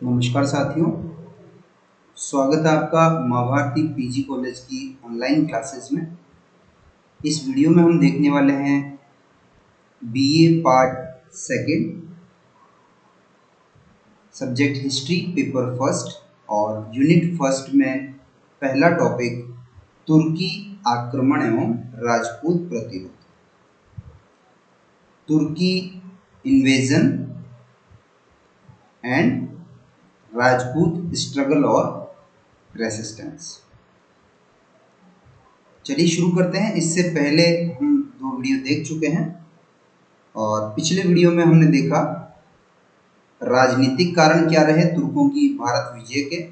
नमस्कार साथियों, स्वागत है आपका महाभारती पीजी कॉलेज की ऑनलाइन क्लासेस में। इस वीडियो में हम देखने वाले हैं BA part second, subject history paper first और यूनिट फर्स्ट में पहला टॉपिक तुर्की आक्रमण एवं राजपूत प्रतिरोध। तुर्की इन्वेजन एंड राजपूत स्ट्रगल और रेसिस्टेंस। चलिए शुरू करते हैं। इससे पहले हम दो वीडियो देख चुके हैं और पिछले वीडियो में हमने देखा राजनीतिक कारण क्या रहे तुर्कों की भारत विजय के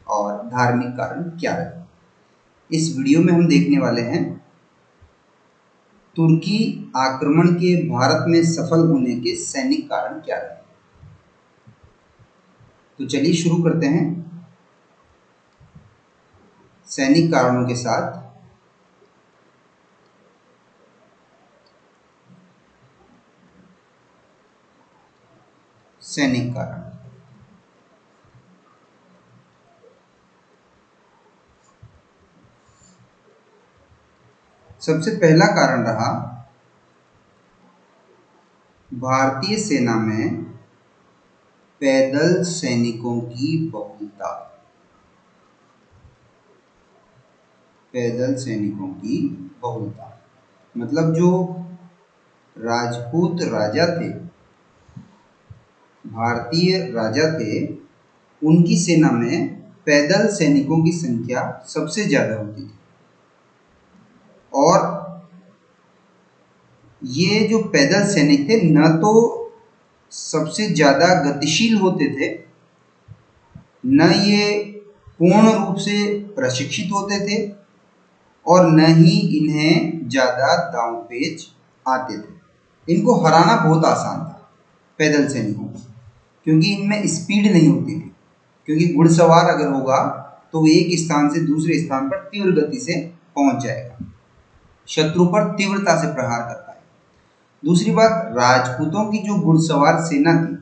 और धार्मिक कारण क्या रहे। इस वीडियो में हम देखने वाले हैं तुर्की आक्रमण के भारत में सफल होने के सैनिक कारण क्या रहे। तो चलिए शुरू करते हैं सैनिक कारणों के साथ। सैनिक कारण, सबसे पहला कारण रहा भारतीय सेना में पैदल सैनिकों की बहुलता। पैदल सैनिकों की बहुलता मतलब जो राजपूत राजा थे, भारतीय राजा थे, उनकी सेना में पैदल सैनिकों की संख्या सबसे ज्यादा होती थी। और ये जो पैदल सैनिक थे न तो सबसे ज्यादा गतिशील होते थे, न ये पूर्ण रूप से प्रशिक्षित होते थे और न ही इन्हें ज्यादा दांवपेच आते थे। इनको हराना बहुत आसान था पैदल सैनिकों को, क्योंकि इनमें स्पीड नहीं होती थी। क्योंकि घुड़सवार अगर होगा तो वो एक स्थान से दूसरे स्थान पर तीव्र गति से पहुंच जाएगा, शत्रु पर तीव्रता से प्रहार कर पाएगा। दूसरी बात, राजपूतों की जो घुड़सवार सेना थी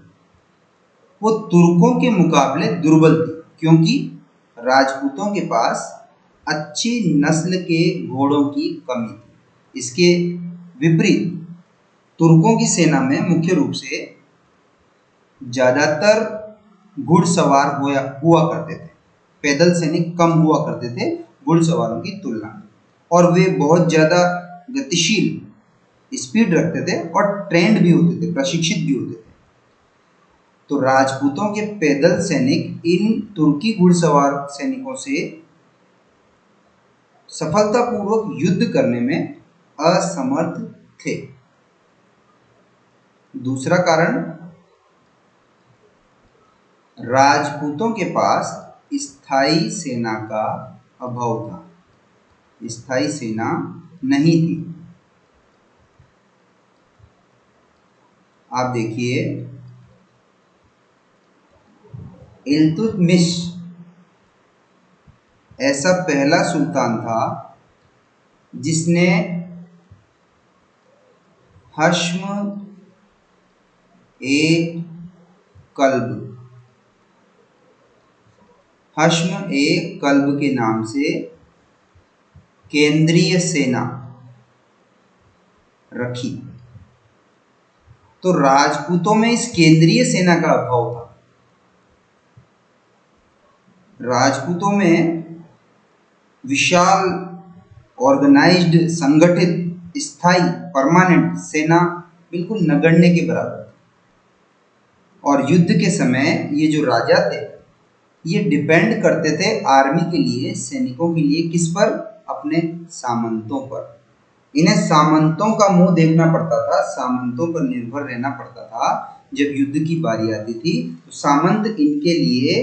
वो तुर्कों के मुकाबले दुर्बल थी, क्योंकि राजपूतों के पास अच्छी नस्ल के घोड़ों की कमी थी। इसके विपरीत तुर्कों की सेना में मुख्य रूप से ज्यादातर घुड़सवार हुआ करते थे। पैदल सैनिक कम हुआ करते थे घुड़सवारों की तुलना में, और वे बहुत ज्यादा गतिशील स्पीड रखते थे और ट्रेंड भी होते थे, प्रशिक्षित भी होते थे। तो राजपूतों के पैदल सैनिक इन तुर्की घुड़सवार सैनिकों से सफलतापूर्वक युद्ध करने में असमर्थ थे। दूसरा कारण, राजपूतों के पास स्थायी सेना का अभाव था। स्थायी सेना नहीं थी। आप देखिए, इल्तुतमिश ऐसा पहला सुल्तान था जिसने हश्म ए कल्ब के नाम से केंद्रीय सेना रखी। तो राजपूतों में इस केंद्रीय सेना का अभाव था। राजपूतों में विशाल ऑर्गेनाइज्ड संगठित स्थायी परमानेंट सेना बिल्कुल नगण्य के बराबर थी। और युद्ध के समय ये जो राजा थे ये डिपेंड करते थे आर्मी के लिए, सैनिकों के लिए किस पर? अपने सामंतों पर। इन्हें सामंतों का मुंह देखना पड़ता था, सामंतों पर निर्भर रहना पड़ता था। जब युद्ध की बारी आती थी तो सामंत इनके लिए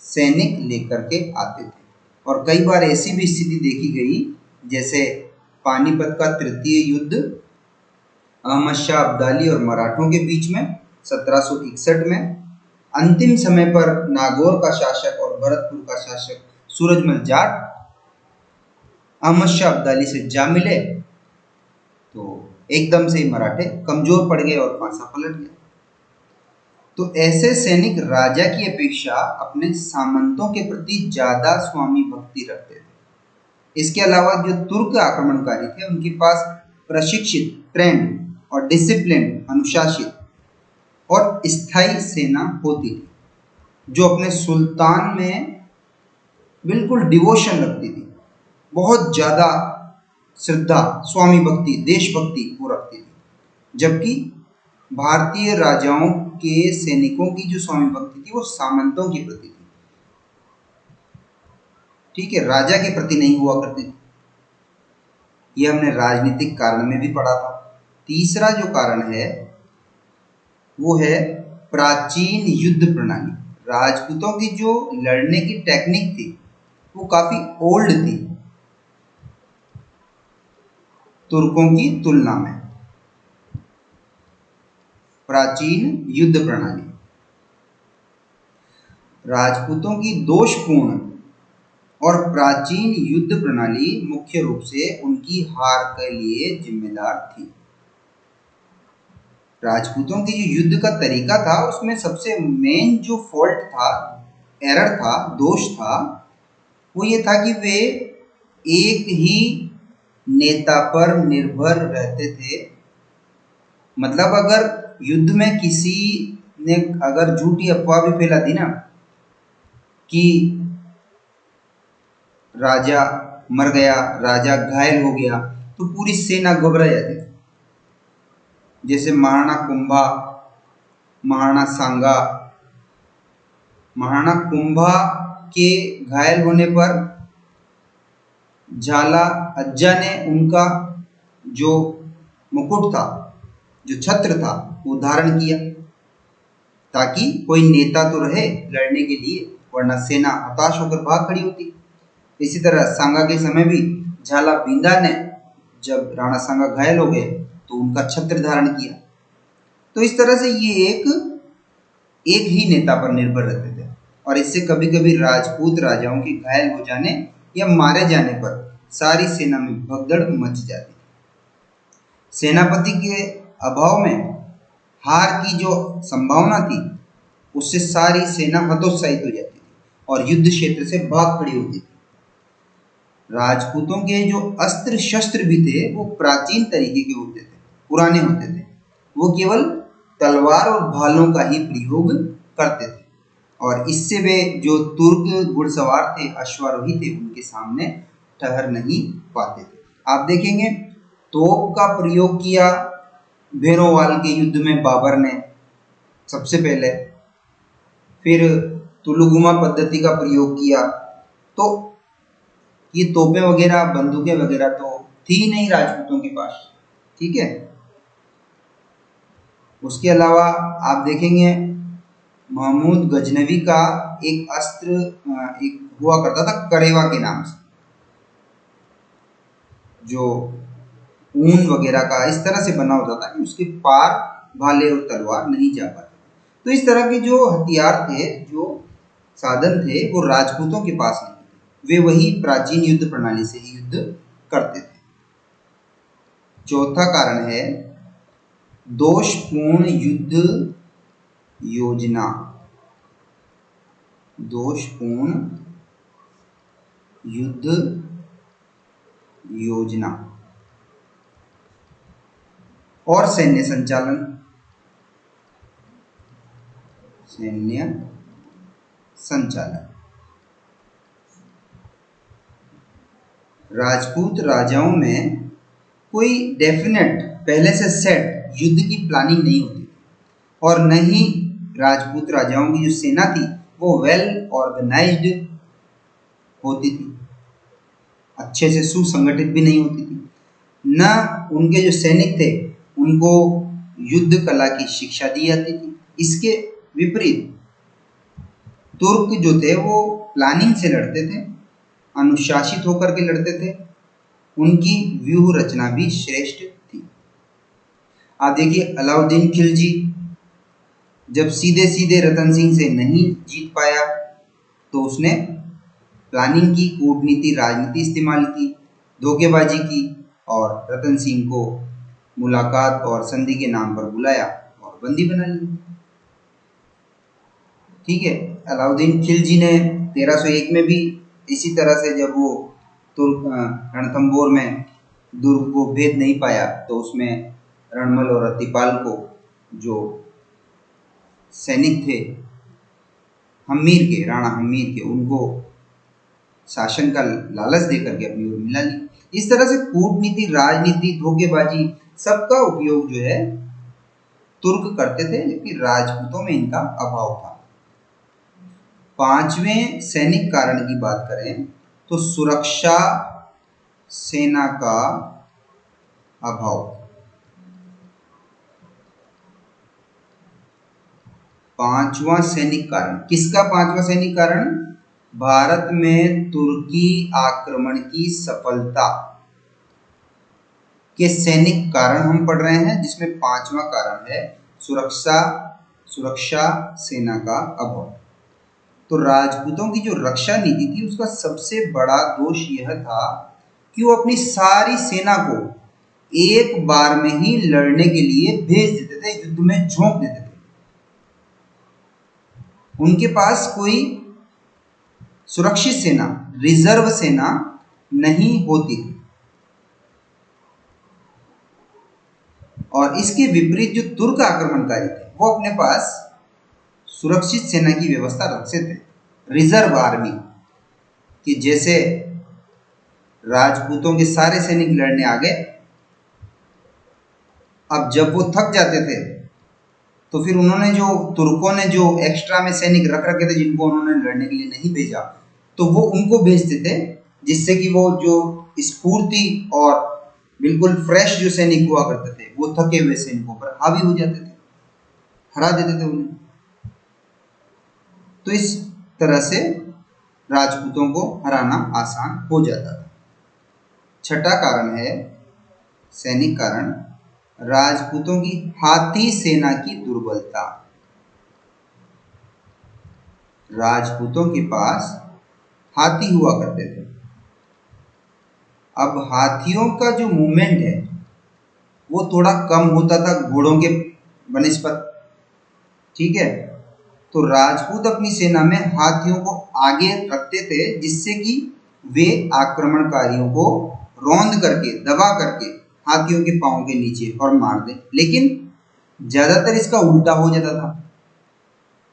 सैनिक लेकर के आते थे। और कई बार ऐसी भी स्थिति देखी गई, जैसे पानीपत का तृतीय युद्ध अहमद शाह अब्दाली और मराठों के बीच में 1761 में। अंतिम समय पर नागौर का शासक और भरतपुर का शासक सूरजमल जाट अहमद शाह अब्दाली से जा मिले तो एकदम से ही मराठे कमजोर पड़ गए और पासा पलट गया। तो ऐसे सैनिक राजा की अपेक्षा अपने सामंतों के प्रति ज्यादा स्वामी भक्ति रखते थे। इसके अलावा जो तुर्क आक्रमणकारी थे उनके पास प्रशिक्षित, ट्रेंड और डिसिप्लिन, अनुशासित और स्थायी सेना होती थी, जो अपने सुल्तान में बिल्कुल डिवोशन रखती थी, बहुत ज्यादा श्रद्धा, स्वामी भक्ति, देशभक्ति वो रखती थी। जबकि भारतीय राजाओं के सैनिकों की जो स्वामी भक्ति थी वो सामंतों के प्रति थी, ठीक है, राजा के प्रति नहीं हुआ करती थी। यह हमने राजनीतिक कारण में भी पढ़ा था। तीसरा जो कारण है वो है प्राचीन युद्ध प्रणाली। राजपूतों की जो लड़ने की टेक्निक थी वो काफी ओल्ड थी तुर्कों की तुलना में। प्राचीन युद्ध प्रणाली, राजपूतों की दोषपूर्ण और प्राचीन युद्ध प्रणाली मुख्य रूप से उनकी हार के लिए जिम्मेदार थी। राजपूतों की जो युद्ध का तरीका था उसमें सबसे मेन जो फॉल्ट था, एरर था, दोष था, वो ये था कि वे एक ही नेता पर निर्भर रहते थे। मतलब अगर युद्ध में किसी ने अगर झूठी अफवाह भी फैला दी ना कि राजा मर गया, राजा घायल हो गया, तो पूरी सेना घबरा जाती थी। जैसे महाराणा कुंभा, महाराणा सांगा। महाराणा कुंभा के घायल होने पर झाला अज्जा ने उनका जो मुकुट था, जो छत्र था, वो धारण किया ताकि कोई नेता तो रहे लड़ने के लिए, वरना सेना हताश होकर भाग खड़ी होती। इसी तरह सांगा के समय भी झाला बिंदा ने जब राणा सांगा घायल हो गए तो उनका छत्र धारण किया। तो इस तरह से ये एक ही नेता पर निर्भर रहते थे और इससे कभी कभी राजपूत राजाओं के घायल हो जाने या मारे जाने पर सारी सेना में भगदड़ मच जाती। सेनापति के अभाव में हार की जो संभावना थी उससे सारी सेना हतोत्साहित हो जाती थी और युद्ध क्षेत्र से भाग खड़ी होती थी। राजपूतों के जो अस्त्र शस्त्र भी थे वो प्राचीन तरीके के होते थे, पुराने होते थे। वो केवल तलवार और भालों का ही प्रयोग करते थे और इससे वे जो तुर्क घुड़सवार थे, अश्वारोही थे, उनके सामने ठहर नहीं पाते थे। आप देखेंगे तोप का प्रयोग किया भैरोवाल के युद्ध में बाबर ने सबसे पहले, फिर तुलुगुमा पद्धति का प्रयोग किया। तो ये तोपें वगैरह, बंदूकें वगैरह तो थी नहीं राजपूतों के पास, ठीक है। उसके अलावा आप देखेंगे महमूद गजनवी का एक अस्त्र एक हुआ करता था करेवा के नाम से, जो ऊन वगैरह का इस तरह से बना होता था कि उसके पार भाले और तलवार नहीं जा पाते। तो इस तरह के जो हथियार थे, जो साधन थे, वो राजपूतों के पास नहीं थे। वे वही प्राचीन युद्ध प्रणाली से ही युद्ध करते थे। चौथा कारण है दोषपूर्ण युद्ध योजना। दोषपूर्ण युद्ध योजना और सैन्य संचालन। सैन्य संचालन, राजपूत राजाओं में कोई डेफिनेट पहले से सेट युद्ध की प्लानिंग नहीं होती थी और न ही राजपूत राजाओं की जो सेना थी वो वेल ऑर्गेनाइज्ड होती थी, अच्छे से सुसंगठित भी नहीं होती थी। न उनके जो सैनिक थे उनको युद्ध कला की शिक्षा दी जाती थी। इसके विपरीत तुर्क जो थे वो प्लानिंग से लड़ते थे, अनुशासित होकर के लड़ते थे, उनकी व्यूह रचना भी श्रेष्ठ थी। आप देखिए अलाउद्दीन खिलजी जब सीधे सीधे रतन सिंह से नहीं जीत पाया तो उसने प्लानिंग की, कूटनीति, राजनीति इस्तेमाल की, धोखेबाजी की और रतन सिंह को मुलाकात और संधि के नाम पर बुलाया और बंदी बना लिया। ठीक है। अलाउद्दीन खिलजी ने 1301 में भी इसी तरह से, जब वो तुर्क रणथंबोर में दुर्ग को भेद नहीं पाया तो उसमें रणमल और अतिपाल को, जो सैनिक थे हम्मीर के, राणा हम्मीर के, उनको शासन का लालच देकर के अपनी ओर मिला ली। इस तरह से कूटनीति, राजनीति, धोखेबाजी सबका उपयोग जो है तुर्क करते थे, जबकि राजपूतों में इनका अभाव था। पांचवें सैनिक कारण की बात करें तो सुरक्षा सेना का अभाव। पांचवा सैनिक कारण, किसका पांचवा सैनिक कारण? भारत में तुर्की आक्रमण की सफलता के सैनिक कारण हम पढ़ रहे हैं, जिसमें पांचवा कारण है सुरक्षा सेना का अभाव। तो राजपूतों की जो रक्षा नीति थी उसका सबसे बड़ा दोष यह था कि वो अपनी सारी सेना को एक बार में ही लड़ने के लिए भेज देते थे, युद्ध में झोंक देते थे। उनके पास कोई सुरक्षित सेना, रिजर्व सेना नहीं होती थी। और इसके विपरीत जो तुर्क आक्रमणकारी थे वो अपने पास सुरक्षित सेना की व्यवस्था रखते थे, रिजर्व आर्मी, कि जैसे राजपूतों के सारे सैनिक लड़ने आ गए, अब जब वो थक जाते थे तो फिर उन्होंने, जो तुर्कों ने जो एक्स्ट्रा में सैनिक रख रखे थे जिनको उन्होंने लड़ने के लिए नहीं भेजा, तो वो उनको भेजते थे, जिससे कि वो जो स्फूर्ति और बिल्कुल फ्रेश जो सैनिक हुआ करते थे वो थके हुए सैनिकों पर हावी हो जाते थे, हरा देते थे उन्हें। तो इस तरह से राजपूतों को हराना आसान हो जाता था। छठा कारण है, सैनिक कारण, राजपूतों की हाथी सेना की दुर्बलता। राजपूतों के पास हाथी हुआ करते थे। अब हाथियों का जो मूवमेंट है वो थोड़ा कम होता था घोड़ों के बनिस्पत, ठीक है। तो राजपूत अपनी सेना में हाथियों को आगे रखते थे, जिससे कि वे आक्रमणकारियों को रौंद करके, दबा करके हाथियों के पांव के नीचे और मार दें। लेकिन ज्यादातर इसका उल्टा हो जाता था।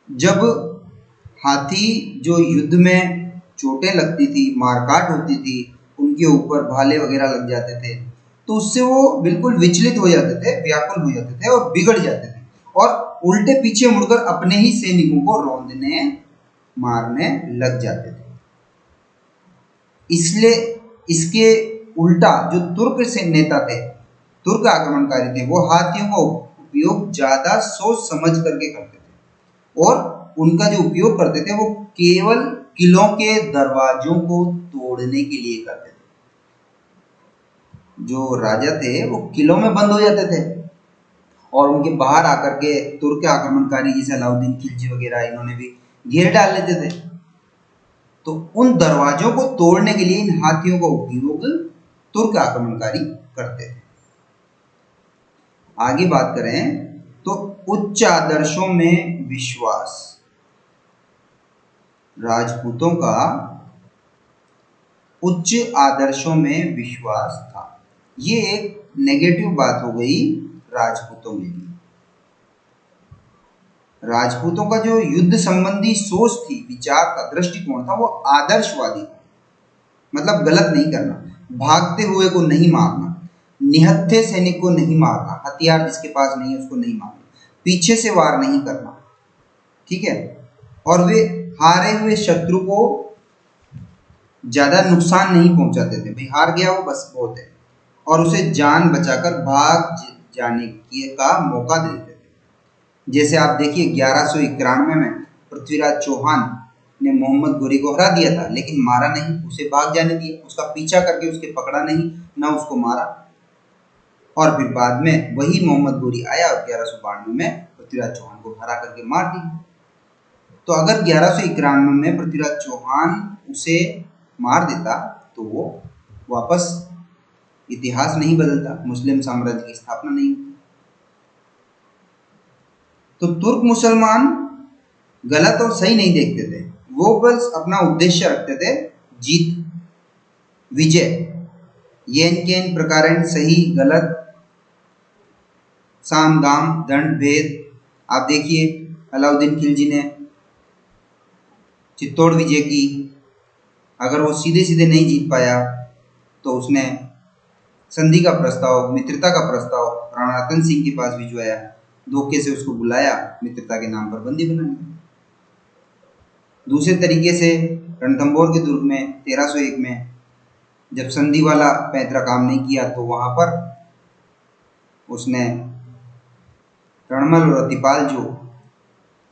जब हाथी जो युद्ध में चोटें लगती थी, मारकाट होती थी, उनके ऊपर भाले वगैरह लग जाते थे, तो उससे वो बिल्कुल विचलित हो जाते थे, व्याकुल हो जाते थे और बिगड़ जाते थे, और उल्टे पीछे मुड़कर अपने ही सैनिकों को रौंदने, मारने लग जाते थे। इसलिए इसके उल्टा जो तुर्क से नेता थे, तुर्क आक्रमणकारी थे, वो हाथियों का उपयोग ज्यादा सोच समझ करके करते थे, और उनका जो उपयोग करते थे वो केवल किलों के दरवाजों को तोड़ने के लिए करते थे। जो राजा थे वो किलों में बंद हो जाते थे और उनके बाहर आकर के तुर्क आक्रमणकारी जैसे अलाउद्दीन खिलजी वगैरह, इन्होंने भी घेर डाल लेते थे। तो उन दरवाजों को तोड़ने के लिए इन हाथियों का उपयोग तुर्क आक्रमणकारी करते थे। आगे बात करें तो उच्च आदर्शों में विश्वास। राजपूतों का उच्च आदर्शों में विश्वास था। ये एक नेगेटिव बात हो गई राजपूतों में भी। राजपूतों का जो युद्ध संबंधी सोच थी, विचार था, दृष्टिकोण था, वो आदर्शवादी था। मतलब गलत नहीं करना, भागते हुए को नहीं मारना, निहत्थे सैनिक को नहीं मारना, हथियार जिसके पास नहीं है उसको नहीं मारना, पीछे से वार नहीं करना, ठीक है। और वे हारे हुए शत्रु को ज्यादा नुकसान नहीं पहुंचाते थे। भाई हार गया वो बस बहुत है, और उसे जान बचाकर भाग जाने का मौका देते थे। जैसे आप देखिए 1191 में पृथ्वीराज चौहान ने मोहम्मद गोरी को हरा दिया था, लेकिन मारा नहीं, उसे भाग जाने दिया, उसका पीछा करके उसके पकड़ा नहीं, ना उसको मारा। और फिर बाद में वही मोहम्मद गोरी आया और 1192 में पृथ्वीराज चौहान को हरा करके मार दिया। तो अगर 1191 में पृथ्वीराज चौहान उसे मार देता तो वो वापस इतिहास नहीं बदलता, मुस्लिम साम्राज्य की स्थापना नहीं होती। तो तुर्क मुसलमान गलत और सही नहीं देखते थे, वो बस अपना उद्देश्य रखते थे, जीत, विजय। येन केन प्रकारेण, सही गलत, साम दाम दंड भेद। आप देखिए अलाउद्दीन खिलजी ने चित्तौड़ विजय की, अगर वो सीधे सीधे नहीं जीत पाया तो उसने संधि का प्रस्ताव, मित्रता का प्रस्ताव राणा रतन सिंह के पास भिजवाया, धोखे से उसको बुलाया, मित्रता के नाम पर बंदी बना लिया। दूसरे तरीके से रणथंभौर के दुर्ग में 1301 में जब संधि वाला पैंतरा काम नहीं किया तो वहां पर उसने रणमल और अतिपाल जो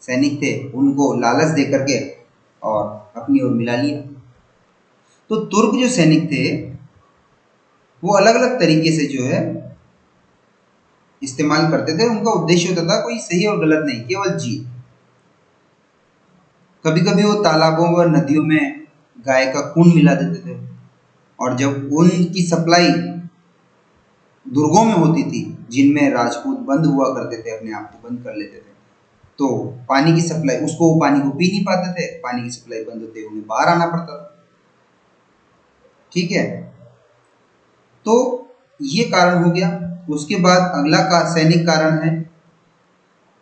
सैनिक थे उनको लालच दे करके और अपनी ओर मिला लिया। तो तुर्क जो सैनिक थे वो अलग अलग तरीके से जो है इस्तेमाल करते थे, उनका उद्देश्य होता था कोई सही और गलत नहीं, केवल जीत। कभी कभी वो तालाबों व नदियों में गाय का खून मिला देते थे, और जब उनकी सप्लाई दुर्गों में होती थी जिनमें राजपूत बंद हुआ करते थे, अपने आप को बंद कर लेते थे, तो पानी की सप्लाई, उसको वो पानी को पी नहीं पाते थे, पानी की सप्लाई बंद होते उन्हें बाहर आना पड़ता था। ठीक है, तो ये कारण हो गया। उसके बाद अगला का सैनिक कारण है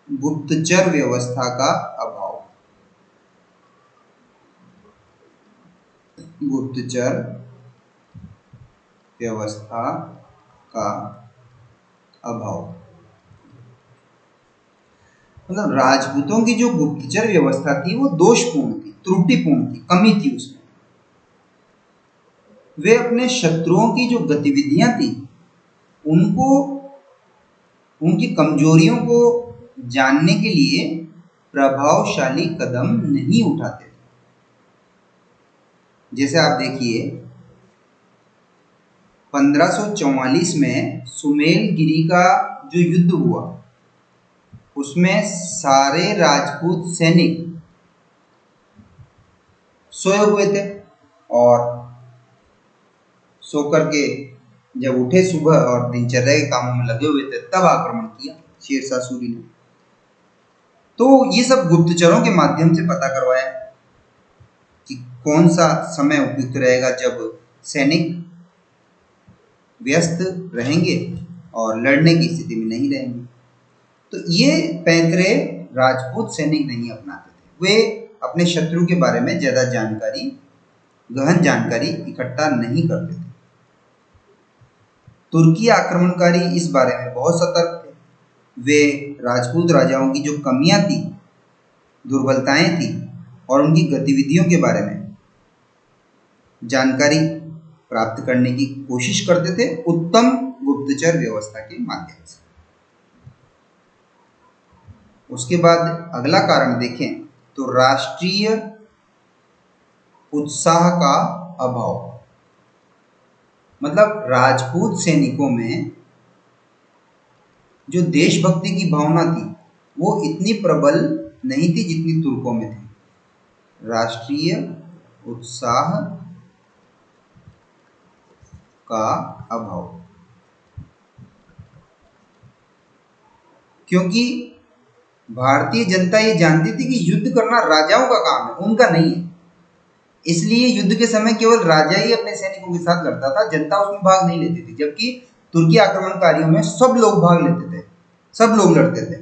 गुप्तचर व्यवस्था का अभाव। गुप्तचर व्यवस्था का अभाव मतलब राजपूतों की जो गुप्तचर व्यवस्था थी वो दोषपूर्ण थी, त्रुटिपूर्ण थी, कमी थी उसमें। वे अपने शत्रुओं की जो गतिविधियां थी उनको, उनकी कमजोरियों को जानने के लिए प्रभावशाली कदम नहीं उठाते थे। जैसे आप देखिए 1544 में सुमेलगिरी का जो युद्ध हुआ उसमें सारे राजपूत सैनिक सोए हुए थे, और सो करके जब उठे सुबह और दिनचर्या के कामों में लगे हुए थे तब आक्रमण किया शेरशाह सूरी ने। तो ये सब गुप्तचरों के माध्यम से पता करवाया कि कौन सा समय उपयुक्त रहेगा जब सैनिक व्यस्त रहेंगे और लड़ने की स्थिति में नहीं रहेंगे। तो ये पैंतरे राजपूत सैनिक नहीं अपनाते थे, वे अपने शत्रु के बारे में ज्यादा जानकारी, गहन जानकारी इकट्ठा नहीं करते थे। तुर्की आक्रमणकारी इस बारे में बहुत सतर्क थे। वे राजपूत राजाओं की जो कमियां थी, दुर्बलताएं थी और उनकी गतिविधियों के बारे में जानकारी प्राप्त करने की कोशिश करते थे उत्तम गुप्तचर व्यवस्था के माध्यम से। उसके बाद अगला कारण देखें तो राष्ट्रीय उत्साह का अभाव। मतलब राजपूत सैनिकों में जो देशभक्ति की भावना थी वो इतनी प्रबल नहीं थी जितनी तुर्कों में थी। राष्ट्रीय उत्साह का अभाव, क्योंकि भारतीय जनता ये जानती थी कि युद्ध करना राजाओं का काम है, उनका नहीं है। इसलिए युद्ध के समय केवल राजा ही अपने सैनिकों के साथ लड़ता था, जनता उसमें भाग नहीं लेती थी। जबकि तुर्की आक्रमणकारियों में सब लोग भाग लेते थे, सब लोग लड़ते थे,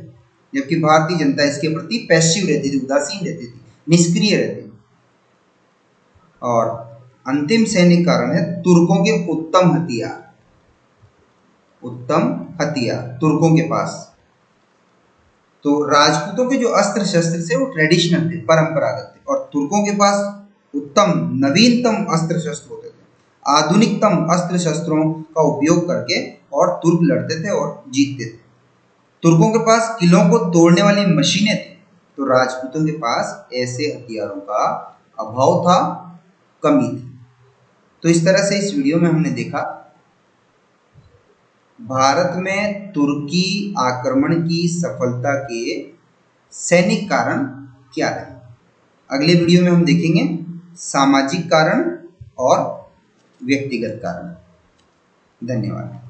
जबकि भारतीय जनता इसके प्रति पैसिव रहती थी, उदासीन रहती थी, निष्क्रिय रहती थी। और अंतिम सैनिक कारण है तुर्कों के उत्तम हथियार। उत्तम हथियार तुर्कों के पास, तो राजपूतों के जो अस्त्र शस्त्र थे वो ट्रेडिशनल थे, परंपरागत थे, और तुर्कों के पास उत्तम नवीनतम अस्त्र शस्त्र होते थे। आधुनिकतम अस्त्र शस्त्रों का उपयोग करके और तुर्क लड़ते थे और जीतते थे। तुर्कों के पास किलों को तोड़ने वाली मशीनें थी, तो राजपूतों के पास ऐसे हथियारों का अभाव था, कमी थी। तो इस तरह से इस वीडियो में हमने देखा भारत में तुर्की आक्रमण की सफलता के सैनिक कारण क्या रहे। अगले वीडियो में हम देखेंगे सामाजिक कारण और व्यक्तिगत कारण। धन्यवाद।